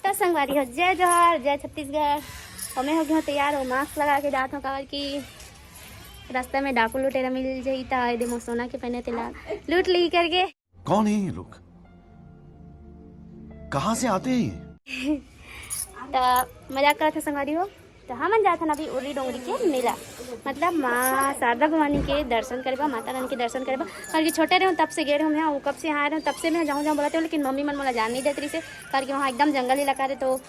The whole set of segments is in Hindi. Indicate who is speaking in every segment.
Speaker 1: तो संगवारी हो जय जोहार जय छत्तीसगढ़। और मैं हो गई हूँ तैयार हो, मास्क लगा के जात हूँ काबर की रास्ते में डाकू लुटेरा मिल जाई ता दे मो सोना के पहने तेला लूट ली करके।
Speaker 2: कौन है ये लोग, कहाँ से आते हैं ये?
Speaker 1: तो मजाक करते संगवारी हो। तो हम जाते हैं अभी उरी डोंगरी के मेला, मतलब माँ शारदा भवानी के दर्शन करेबा, माता रानी के दर्शन करेबा। और कि छोटे रहे तब से गए रहे हैं, कब से यहाँ रहे तब से मैं जाऊँ बोलाते हो, लेकिन मम्मी मन मोला जान नहीं देती रही से करके वहाँ एकदम जंगल इलाका रहे तो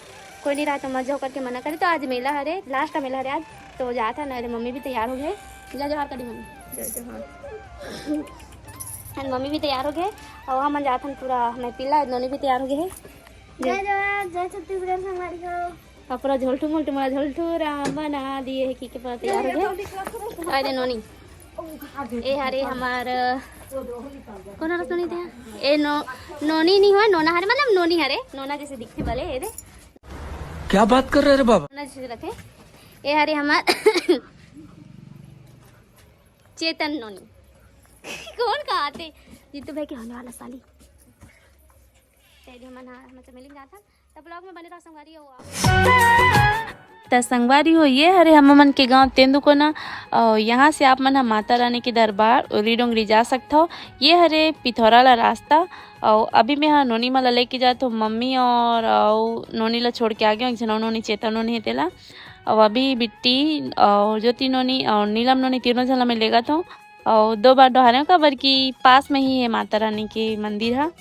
Speaker 1: कोई नहीं रहा, तो मजा होकर के मना करे। तो आज मेला हरे, लास्ट का मेला हरे आज, तो जाता है ना। मम्मी भी तैयार हो गए, जय जोहार करी मम्मी, जय जोहार। मम्मी भी तैयार हो गए और हम जाते हैं पूरा, मैं पिल्ला दोनों भी तैयार हो गए हैं। जय जोहार जय छत्तीसगढ़ संगवारी हो। और पूरा झोलटू मोलटू मोला झोलटू राम बना दिए कि पूरा तैयार हो गए। अरे नोनी ए हरे हमार कौन रस नोनी थे ए नोनी नहीं हो, नोना हरे मतलब नोनी हरे, नोना जैसे दिखते भले ए दे।
Speaker 3: क्या बात कर रहे रे बाबा?
Speaker 1: नोना जैसे रहते ए हरे हमार चेतन नोनी। कौन कहा आते जीतू भाई के होने वाला साली हमसे मिल जाता। तब ब्लॉग में बने रहो संगवारी हो। त संगवारी हो ये हरे हम मन के गांव तेंदु को ना, यहाँ से आप मन हम माता रानी के दरबार उरी डोंगरी जा सकते हो। ये हरे पिथौरा ला रास्ता। और अभी मैं हाँ नोनी माला लेके जाता हूँ, मम्मी और नोनी ला छोड़ के आ गया, एक जन नोनी चेता नोनी है तेला। और अभी बिट्टी और ज्योति नोनी और नीलम नोनी तीनों जन में लेगा था। और 2 बार डोहारे का बल्कि पास में ही है माता रानी के मंदिर है।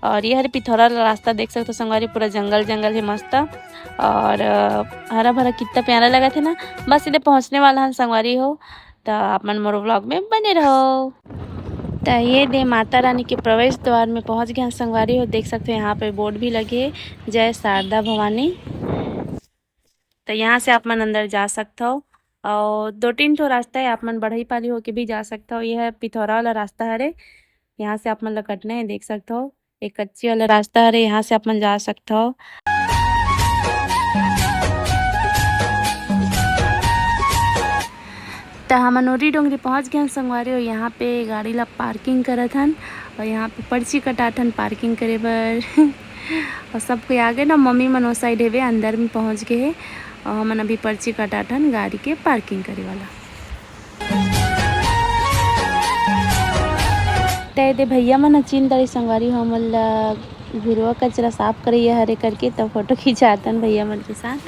Speaker 1: और ये हरे पिथौरा रास्ता देख सकते हो संगवारी, पूरा जंगल जंगल है मस्त और हरा भरा कितना प्यारा लगा था ना। बस इधर पहुंचने वाला है संगवारी हो, तो आप मन मोर व्लॉग में बने रहो। तो ये दे माता रानी के प्रवेश द्वार में पहुंच गए संगवारी हो, देख सकते हो यहाँ पे बोर्ड भी लगे है जय शारदा भवानी। तो यहाँ से आप मन अंदर जा सकते हो और 2-3 ठो रास्ता है, आप मन बढ़ई पाली होके भी जा सकते हो। यह है पिथौरा वाला रास्ता हरे, यहाँ से आप मन लकटने है, देख सकते हो। एक कच्ची वाला रास्ता है, यहाँ से आप मन जा सकते हो। तो हम उरी डोंगरी पहुँच गए संगवारी हो। यहाँ पे गाड़ी ला पार्किंग करत हन और यहाँ पे पर्ची कटात हन पार्किंग करे बर। और सब कोई आ गए ना, मम्मी मन वो साइड हेवे अंदर में पहुँच गए है और हमन अभी पर्ची कटात हन गाड़ी के पार्किंग करे वाला। ते दे भैया मन चिन दरी संगवारी हमन ला घुरवा कचरा साफ करे हरे करके, तब फोटो खिंचातन भैया मन के साथ।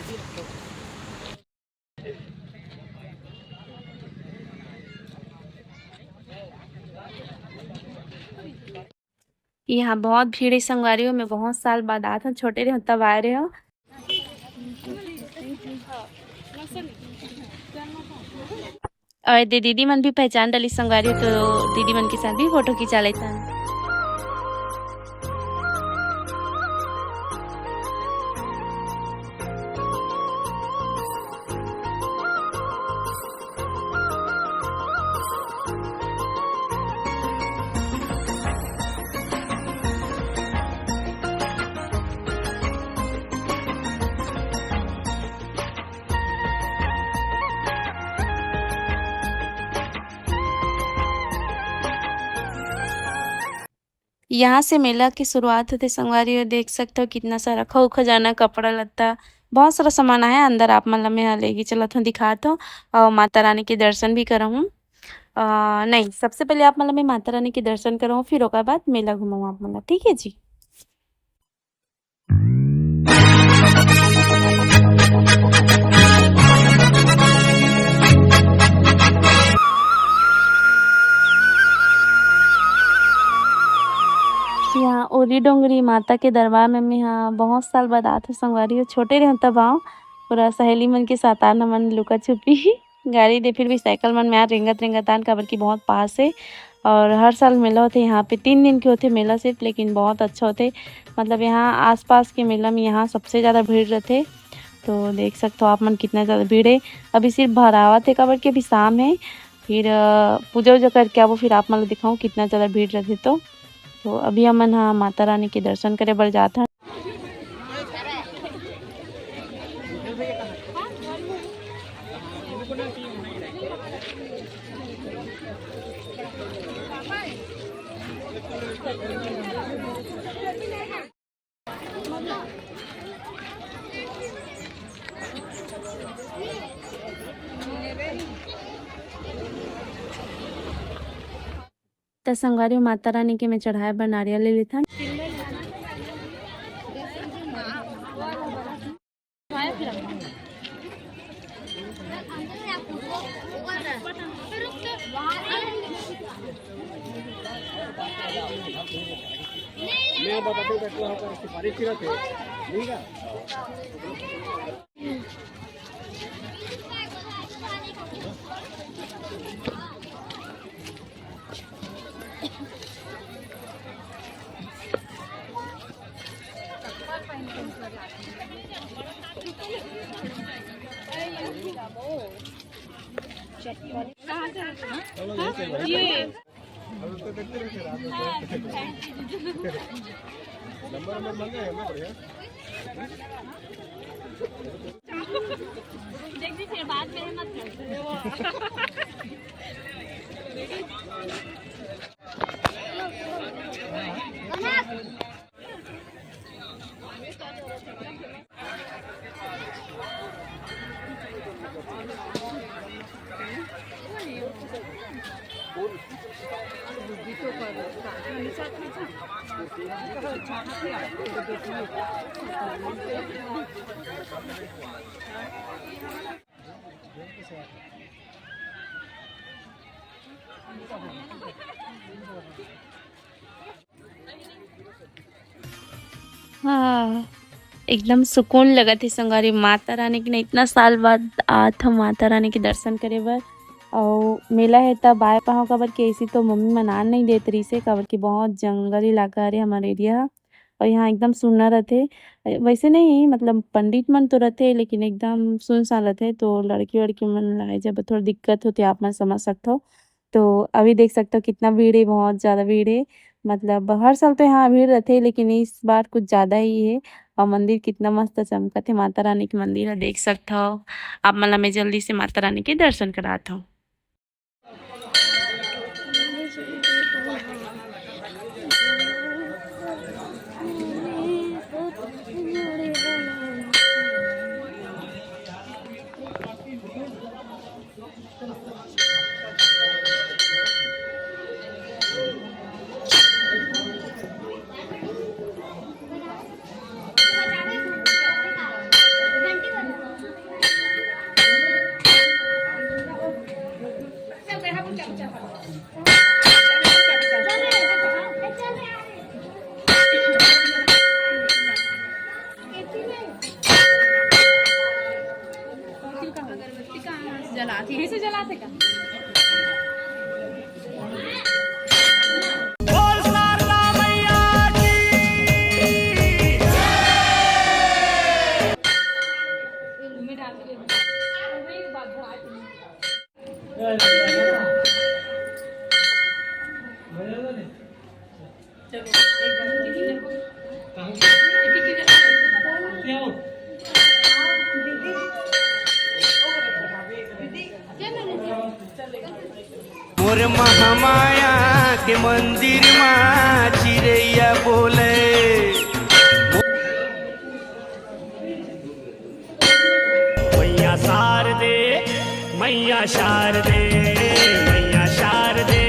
Speaker 1: यहाँ बहुत भीड़ है संगवारी हो, मैं बहुत साल बाद आता हूँ, छोटे रहे तब आए रहे हो। और दीदी मन भी पहचान डाली संगवारी हो, तो दीदी मन के साथ भी फोटो खिंचा लेता है। यहाँ से मेला की शुरुआत होते संगवारी हो, देख सकते हो कितना सारा खजाना कपड़ा लत्ता बहुत सारा सामान आया अंदर। आप मतलब मैं लेके चलत हूँ, दिखाता हूँ और माता रानी के दर्शन भी करऊँ। नहीं, सबसे पहले आप मतलब मैं माता रानी के दर्शन करऊँ, फिर ओकर बाद मेला घुमाऊँ आप मतलब, ठीक है जी। यहाँ उरी डोंगरी माता के दरबार में मैं यहाँ बहुत साल बाद आते संगवारी हो, छोटे रहे तब आओ। पूरा सहेली मन के साथ आना मन लुका छुपी गाड़ी दे, फिर भी साइकिल मन में आ रेंगत आन काबर की बहुत पास है। और हर साल मेला होते यहाँ पे 3 दिन के होते मेला सिर्फ, लेकिन बहुत अच्छा होते। मतलब यहाँ आसपास के मेला में यहाँ सबसे ज़्यादा भीड़ रहते। तो देख सकते हो आप मन कितना ज़्यादा भीड़ है। अभी सिर्फ भरावा थे काबर की अभी शाम है, फिर पूजा वूजा करके आवो, फिर आप मन दिखाऊँ कितना ज़्यादा भीड़ रहते। तो अभी हमन हाँ माता रानी के दर्शन करे बर जात हन। तो संगवारी माता रानी के मैं चढ़ाए बर नारियल ले लेथन। हाँ, एकदम सुकून लगत है संगवारी माता रानी के इतना साल बाद आत हम माता रानी के दर्शन करे बर। और मेला है तब आए पाओ काबर कि ऐसी तो मम्मी मनान नहीं देत रही से, काबर कि बहुत जंगल इलाका है हमारे एरिया और यहाँ एकदम सुनना रहते। वैसे नहीं मतलब पंडित मन तो रहते लेकिन एकदम सुनसान रहते, तो लड़की वड़की मन लाए जब थोड़ा दिक्कत होती आप मन समझ सकते हो। तो अभी देख सकते हो कितना भीड़ है, बहुत ज़्यादा भीड़ है। मतलब हर साल तो यहाँ भीड़ रहते लेकिन इस बार कुछ ज़्यादा ही है। और मंदिर कितना मस्त चमकत है, माता रानी की मंदिर है देख सकते हो आप। मतलब मैं जल्दी से माता रानी के दर्शन कराता हूँ। जलाती है, जलाते का
Speaker 4: मोर महामाया के मंदिर माँ चिड़ैया बोले। मैया शारदे मैया शारदे मैया शारदे।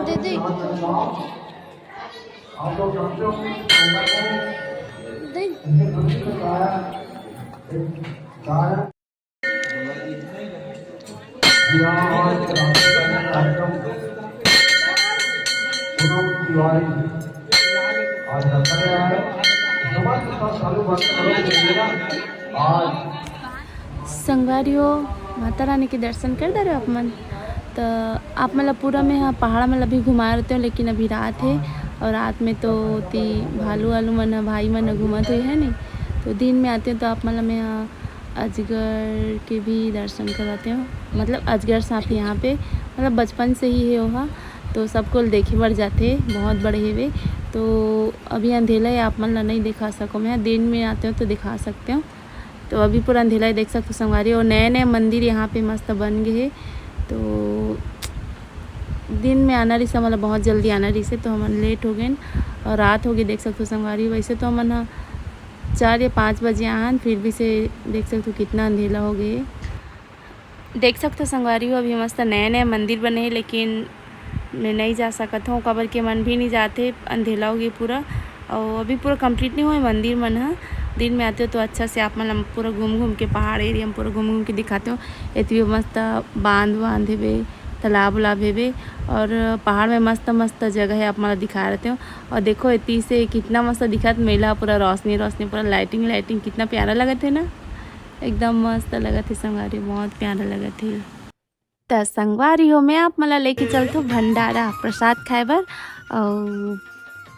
Speaker 5: दीदी
Speaker 1: संगवारियों माता रानी के दर्शन कर दे रहे हो आप मन। तो आप मतलब पूरा में यहाँ पहाड़ में अभी घुमा रहते हो, लेकिन अभी रात है और रात में तो ती भालू वालू मन भाई मन घूमत हुई है नहीं। तो दिन में आते हो तो आप मतलब यहाँ अजगर के भी दर्शन कराते हो। मतलब अजगर सांप यहाँ पे मतलब बचपन से ही है वहाँ, तो सबको देखे बढ़ जाते बहुत बड़े है वे। तो अभी अंधेला है, आप मतलब नहीं दिखा सको। मैं दिन में आते हो तो दिखा सकते हो। तो अभी पूरा अंधेला ही देख सकते हो संगवारी। और नए नए मंदिर यहाँ पे मस्त बन गए हैं। तो दिन में आना रही से मतलब बहुत जल्दी आना रही से तो हम लेट हो गए और रात हो गई देख सकते हो संगवारी। वैसे तो हम 4 या 5 बजे आन फिर भी से देख सकते हो कितना अंधेला हो गए। देख सकते हो संगवारी अभी मस्त नए नए मंदिर बने हैं लेकिन मैं नहीं जा सकता हूँ कबर के मन भी नहीं जाते, अंधेला हो गया पूरा और अभी पूरा कंप्लीट नहीं हुआ मंदिर मन है। दिन में आते हो तो अच्छा से आप मतलब पूरा घूम के पहाड़ एरिया में पूरा घूम के दिखाते हो। इतनी मस्त बांध हेबे, तालाब उलाब हेबे और पहाड़ में मस्त मस्त जगह है आप मतलब दिखा रहे हो। और देखो इतनी से कितना मस्त दिखा मेला, पूरा रोशनी पूरा लाइटिंग कितना प्यारा लगा थे ना, एकदम मस्त लगा थे संगवारी, बहुत प्यारा लगा थे। तो संगवारी हो मैं आप मतलब लेके चलते हो भंडारा प्रसाद खाए बर और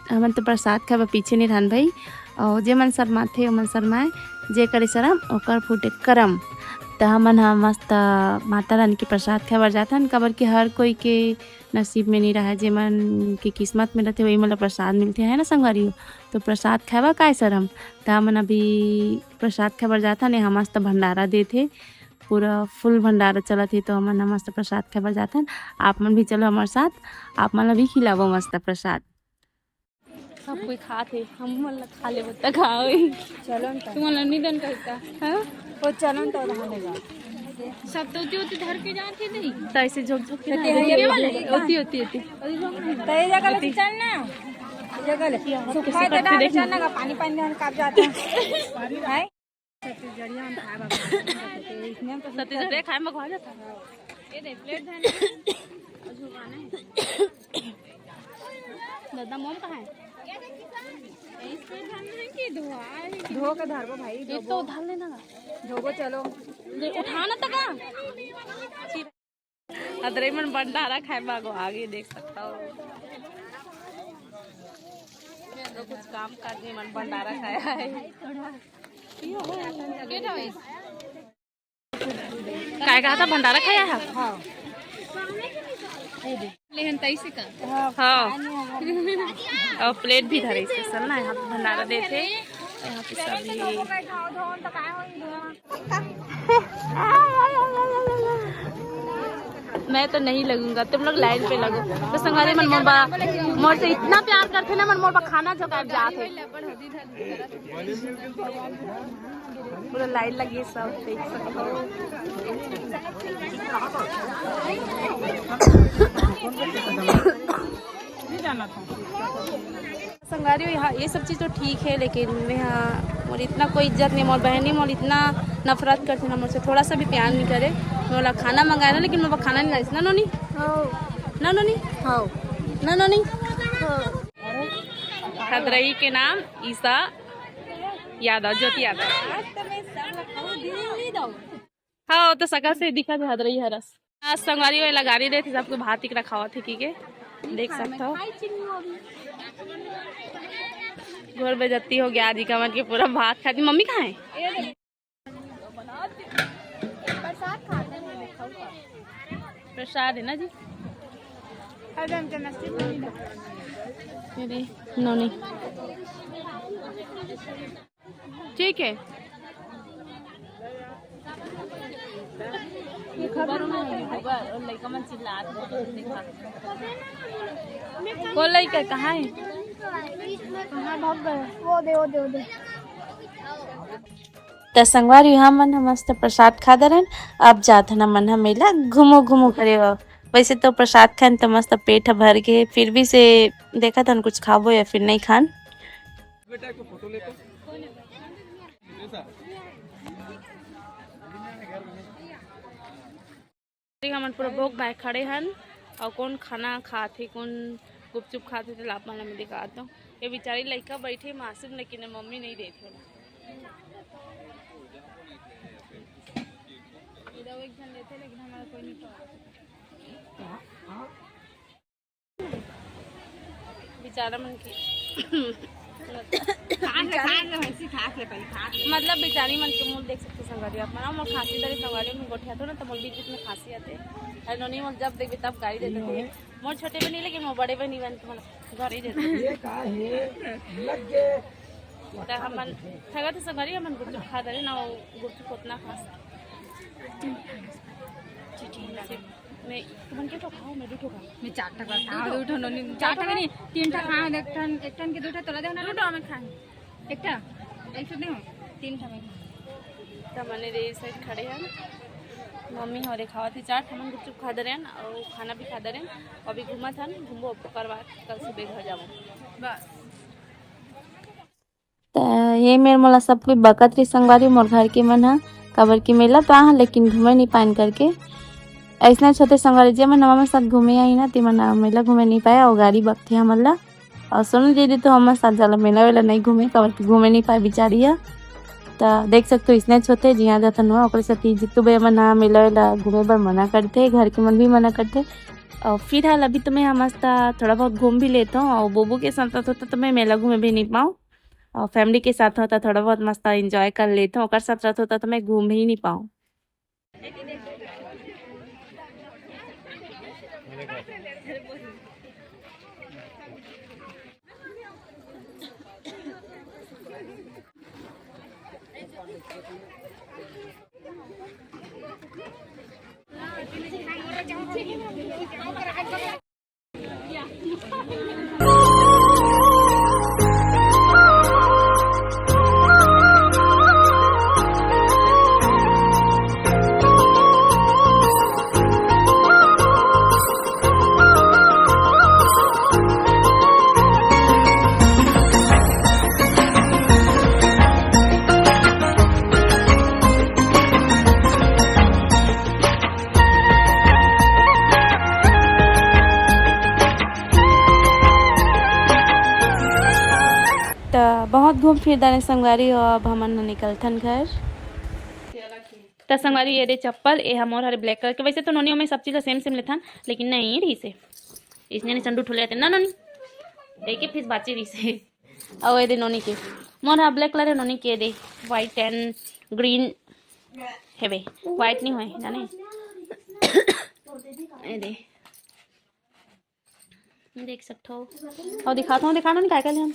Speaker 1: हमन तो प्रसाद खाए बर पीछे नहीं रहन भाई। और जे मन शर्माथे ओमन शर्माए, जे करे शरम ओकर फूटे करम। तो हमन मस्त माता रानी के प्रसाद खाए बर जाता है काबर कि हर कोई के नसीब में नहीं रहा, जे मन के किस्मत में रहते वही मतलब प्रसाद मिलते है ना संगवारी हो। तो प्रसाद खाए बर काय शरम। तो हमन अभी प्रसाद खाए बर जाता ने हम मस्त भंडारा देते, पूरा फुल भंडारा चला थे तो हमन मस्त प्रसाद खाए बर जाता। आप मन भी चलो हमारे साथ, आप मन भी खिलावो मस्त प्रसाद। सब कोई खाते हम मन खा ले बता खाओ चलो तुम नहीं दन कहता हां वो चलो तो रहनेगा सब तो होती धर के जाते नहीं तो ऐसे झोक के होती
Speaker 6: तय जगह ले चलना, जगह ले सुखा के डाल चलना का पानी धन काट जाता है छत्तीसगढ़िया में खाए बाबा इसने तो
Speaker 1: छत्तीसगढ़ खाए में खा जाता।
Speaker 6: ये दे प्लेट धन और झुकाना है
Speaker 1: दादा मोम कहाँ है
Speaker 6: धो के धरबो भाई,
Speaker 1: ये तो उधार लेना
Speaker 6: धोबो चलो
Speaker 1: उठाना तक अदरे मन भंडारा खाए बागो आगे देख सकता हो। तो कुछ काम करने मन भंडारा खाया है काय कहा था भंडारा खाया है।
Speaker 6: हाँ
Speaker 1: लेकिन तैसे का हाँ और प्लेट भी धरे स्पेशल ना, यहाँ पे भंडारा देते यहाँ पे सभी। मैं तो नहीं लगूंगा, तुम लोग लाइन पे लगो। तो संगारी मन मोर से इतना प्यार करते ना, मन मोर पर खाना झोंका जाते पूरा लाइन लगी सब देख सकते हो। संगारी यहाँ ये सब चीज़ तो ठीक है लेकिन यहाँ मोर इतना कोई इज्जत नहीं, मोर बहनी मोर इतना नफरत करते ना, मुझसे थोड़ा सा भी प्यार नहीं करे। मोला खाना मंगाया ना लेकिन मोला खाना नहीं लाइस ना नोनी ना नोनी हाँ ना नोनी। हदरई के नाम ईसा यादव, ज्योति यादव। हाँ तो सकल से दिखा था हदरई हरस। संगवारी वाला गाड़ी दे थे सबको भात इकरा खावा थे की के देख सकते हो। घोर बेइज्जती हो गया आदि का मन के पूरा भात खाती। मम्मी कहाँ है? प्रसाद है ना जी। नोनी ठीक है को लड़का कहाँ है? तो संगवारी यहाँ मन मस्त प्रसाद खा दरन। अब जात ना मन मेला घूमो करे। वैसे तो प्रसाद खान तो मस्त पेट भर के, फिर भी से देखा था कुछ खाबो या फिर नहीं खान। हमन पूरा भोग भाई खड़े हन और कौन खाना खाते कौन गुपचुप खाते तो लाभ माला में दिखाता हूँ। ये बेचारी लड़का बैठे मासूम लेकिन मम्मी नहीं देते ना। एक जन लेते लेकिन हमारा कोई नहीं बेचारा मन की मतलब बेचारी मन के मुँह देख सकते संगवारी अपना मोर खांसी दरी संगवारी में गोठिया तो ना तो मोर बीच में खांसी आते और नोनी मोर जब देखबे तब गाड़ी देते थे। मोर छोटे भी नहीं लेकिन मोर बड़े भी नहीं बन तो मतलब घर ही देते तो हमन थगा तो संगवारी हमन गुपचुप खा दरे ना गुपचुप उतना खास मैं तुमन के तो खाओ मैं दुठो खा
Speaker 6: मैं 4 टा खा दुठो ननी 4 टा नहीं 3 टा खा एक टन के 2 टा तोला दे ना दुठो मैं खाए एक टा एक से दे 3 टा मैं
Speaker 1: तमने रे साइड खड़े हैं मम्मी हमारे खावत है चाट हम गुपचुप खा दे रहे हैं और खाना भी खा दे रहे हैं अभी घूमा था घूमो करवा कल सुबह घर जाओ
Speaker 6: बस
Speaker 1: तो ये मेरे मोला सब कोई बकत रही संगवारी मोर घर के मन हा कबर की मेला तो आहा लेकिन घूमे नहीं पान करके ऐसा छोटे संगवारी जे मन हमारे साथ घूमे आई ना ते मन मेला घूमे नहीं पाया और गाड़ी बकते हमला और सोनू दीदी तो हमारे साथ जाला मेला वेला नहीं घूमे कबर की घूमे नहीं पाए बिचारी है तो देख सकते हो इसने छोटे जिया जाता हुआ और साथ जितु भैया मन मेला वेला घूमे बर मना करते घर के मन भी मना करते और फिलहाल अभी तो मैं मस्त थोड़ा बहुत घूम भी लेता हूँ और बोबू के साथ होता तो मैं मेला घूमे भी नहीं पाऊँ और फैमिली के साथ होता थोड़ा बहुत मस्त इंजॉय कर लेता हूँ और साथ साथ होता तो मैं घूम ही नहीं पाऊँ तो बहुत घूम फिर दाने संगवारी और अब हमन निकलथन घर तो संगवारी ये रे चप्पल ये हमोर हरे ब्लैक कलर के वैसे तो नोनियों में सब चीज़ सेम सेम लेथन लेकिन नहीं रही से इसने नहीं संडू ठुले ना नोनी एक ही फीस बाची रही से और ये दे नोनी के मोर हाँ ब्लैक कलर है नोनी के दे वाइट एंड ग्रीन है बे वाइट नहीं हुए जाने ये दे देख सकते हो और दिखाता हूँ दिखाना नहीं क्या क्या हम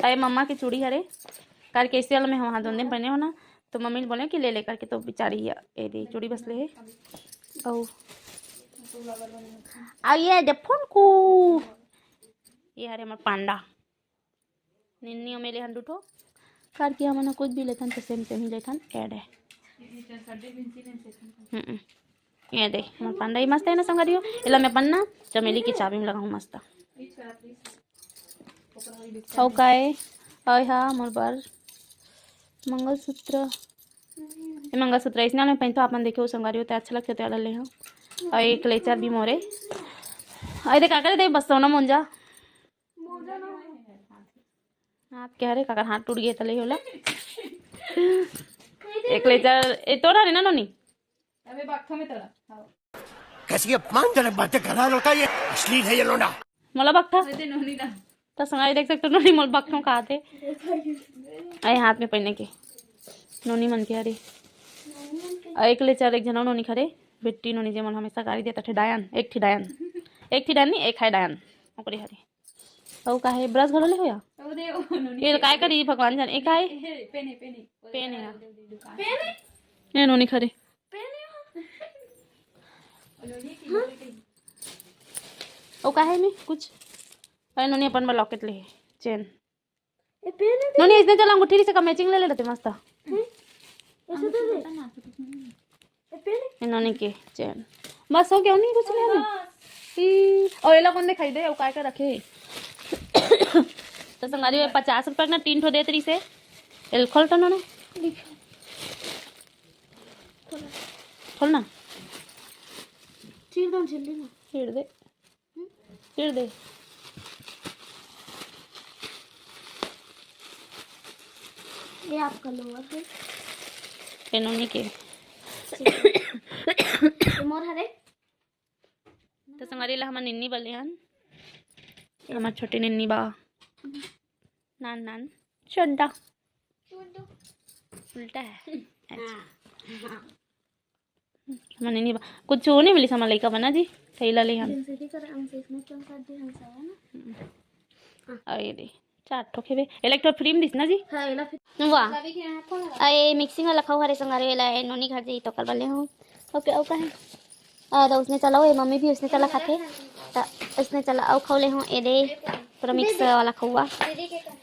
Speaker 1: अरे मम्मा की चूड़ी हरे करके इसी वाला में हम हाथ धोने पहने हो ना तो मम्मी ने बोले कि ले करके तो बेचारी ये दे चूड़ी बस ले है और आइए फोन को ये हरे हमारे पांडा निन्नियों में लेहन उठो करके हम कुछ भी लेथन तो सेम सेम ही लेथन ऐड है ये दे हमारे पांडा ही मस्त है ना संगरियो इला मैं पन्ना चमेली की चाबी में लगाऊँ मस्त हो काय और हाँ मोर बार मंगलसूत्र ये मंगलसूत्र इसने मैं पहनता आप देखे संगारी होते अच्छा लगते तो ले हाँ और एक लेचर भी मोरे अरे काकर दे बस सोना मुंजा हाथ क्या रे काकर हाथ टूट गया तले होला एक लेचर ए तोड़ा रे ना नोनी
Speaker 6: अबे बाक्थो में तोला
Speaker 2: कैसी अपमानजनक बातें कर रहा है लौटा ये अश्लील है ये लोना
Speaker 1: मोला बक्था
Speaker 6: दे नोनी दा
Speaker 1: तो संगाई देख सकते हो नोनी मोल बक्थों का आते अरे हाथ में पहनने के नोनी मन के अरे एक लेचर एक जना नोनी खरे बेटी नोनी जे मन हमेशा गाड़ी देता थे डायन एक थी डायन नहीं एक है डायन ओकरे हरे और का है ब्रश घलो ले हो या
Speaker 6: ओ दे ओ नोनी
Speaker 1: ये काय करी भगवान जाने एक है पेन है ये नोनी खरे ओ का है में कुछ अरे नोनी अपन में लॉकेट ले चेन नोनी इसने चला अंगूठी से का मैचिंग ले लेते मस्त नोनी के चेन बस हो गया नहीं कुछ नहीं और ये लोग कौन दिखाई दे काय का रखे तो संगारी 50 रुपये ना 3 ठो दे तरी से एल खोल तो ना खोल ना छीड़ दे
Speaker 5: ये आपका लोअर है
Speaker 1: पेनोनी के
Speaker 5: मोर हरे
Speaker 1: तो संगारी ला हमार निन्नी बले हन हमार छोटी निन्नी बा नान चड्डा उल्टा है हमार निन्नी बा कुछ नहीं मिली हमार लड़का बना जी थैला ले हम और ये दे 4 ठो खेबे इलेक्ट्रो फ्रीम दिस ना जी
Speaker 5: हां एला
Speaker 1: वाह ए मिक्सिंग वाला खाऊ हरे संगारे वाला नोनी घर जे तो कर बले हूं
Speaker 5: ओके ओके है तो उसने चला ये मम्मी भी उसने चला खाते तो उसने चला और खौले हूँ ए दे पूरा मिक्स वाला खौआ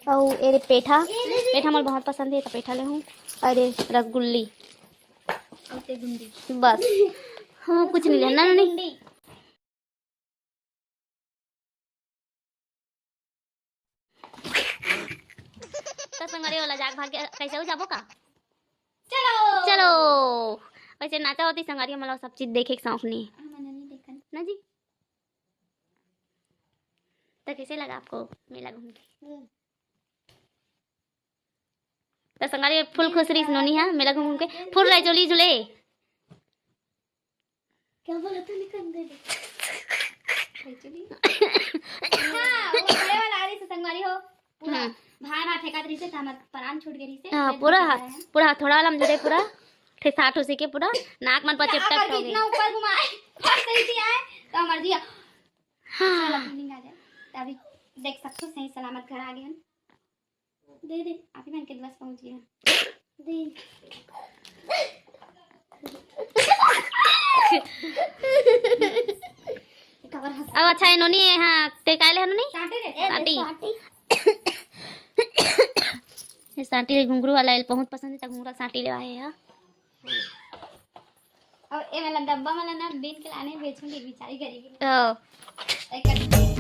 Speaker 5: और ए पेठा पेठा मुझे बहुत पसंद है तो पेठा ले हूँ और ये रसगुल्ली बस हाँ कुछ नहीं लेना नहीं तो संगरे वाला जाग भाग कैसे हो जाबो का चलो चलो वैसे नाचा होती संगरिया मतलब सब चीज देखे शौक नहीं ना जी तो कैसे लगा आपको मेला घूम के तो संगरिया फुल खुश रही नोनी है मेला घूम के फुल रहे चोली झूले क्या बोला था निकल दे हां वो बड़े वाला आ रही से संगवारी हो पूरा भार हाथ ठेका रही से हमर प्राण छूट गई से हां पूरा थोड़ा वाला जरे पूरा ठे 60 उसी के पूरा नाक मन पर चिपटक हो गई इतना ऊपर घुमाए सही से आए तो हमार दिया हां फीलिंग आ जाए अभी देख सकते हो सही सलामत घर आ गए हैं दे दे आप ही मन के बस पहुंच गए दे अब अच्छा है नोनी हाँ ते काले है नोनी साटी ये साटी घुंघरू वाला बहुत पसंद है तो घुंघरा साटी ले आए हैं और ये वाला डब्बा वाला ना बीन के लाने बेचूंगी बेचारी करेगी